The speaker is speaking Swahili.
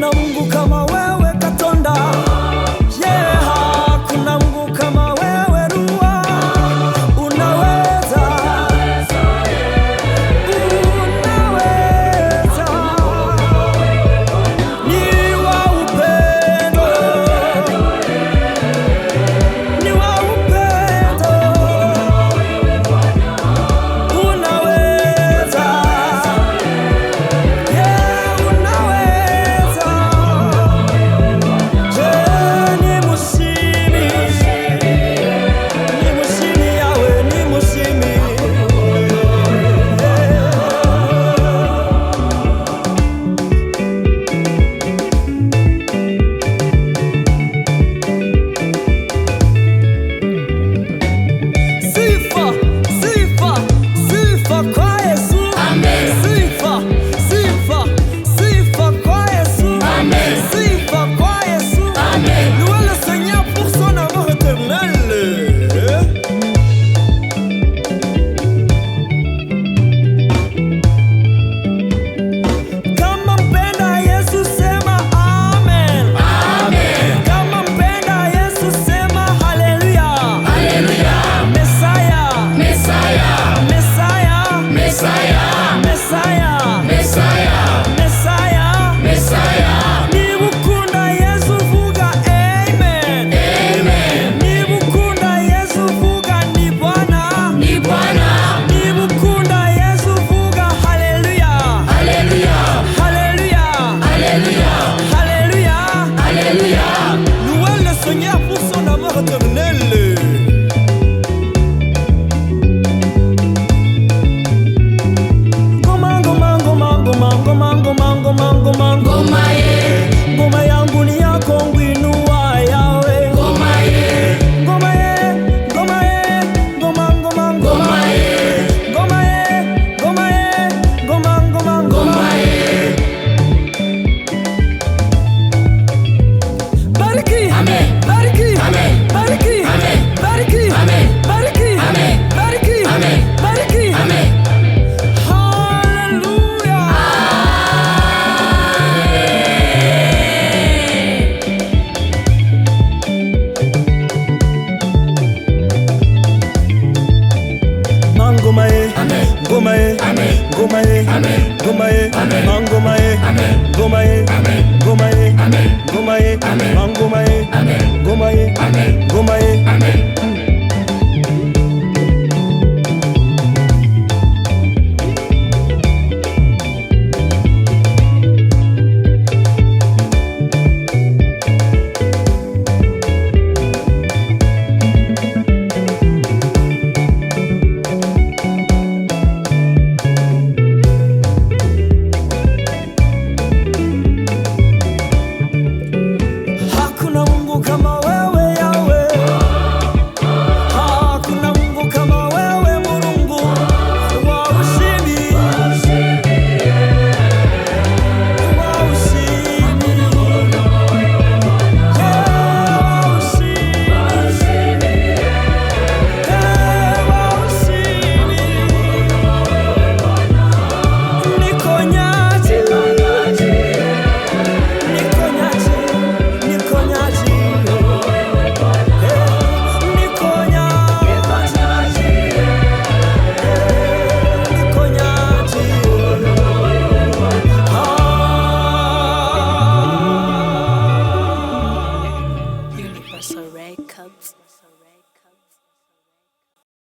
Hakuna Mungu kama wewe Katonda, yeah, hakuna Mungu kama wewe Rua. Unaweza, unaweza, ni wa upendo, ni wa upendo. Unaweza, yeah, unaweza. Je, ni mushimi, ni mushimi yawe, ni mushimi. Sifa, sifa, sifa kwa Yesu. Amen. Sifa, sifa, sifa kwa Yesu. Amen. Sifa kwa Yesu. Amen. Louez le Seigneur pour son amour éternel. Kama mpenda Yesu sema amen. Amen. Kama mpenda Yesu sema haleluya. Hallelujah. Messiah, Messiah. Messiah, Messiah. Messiah, Messiah. Messiah. Messiah. Nibukunda Yesu vuga amen. Amen. Nibukunda Yesu vuga ni Bwana. Ni Bwana. Nibukunda Yesu vuga haleluya. Hallelujah. Haleluya. Hallelujah. Haleluya. Hallelujah. Louez le Seigneur pour son amour éternel. Ngoma, ngoma, ngoma, ngoma, ngoma, ngoma, ngoma, ngoma. Ngoma ye. Ngoma yangu ni yako ngwinua yawe. Ngoma ye. Ngoma ye, ngoma ye, ngoma, ngoma, ngoma. Ngoma ye. Ngoma ye, ngoma ye, ngoma, ngoma, ngoma. Ngoma ye. Bariki. Amen. Bariki. Amen. Bariki. Amen. Bariki. Amen. Bariki. Amen. Bariki. Amen. Bariki. Amen. Hallelujah. Mangoma ye, Amen. ngoma ye, Amen. ngoma ye, Amen. ngoma ye, Amen. mangoma ye, Amen. ngoma ye, Amen. ngoma ye, Amen. ngoma ye, Amen. mangoma ye, Amen. ngoma ye, Amen. ngoma ye. Amen.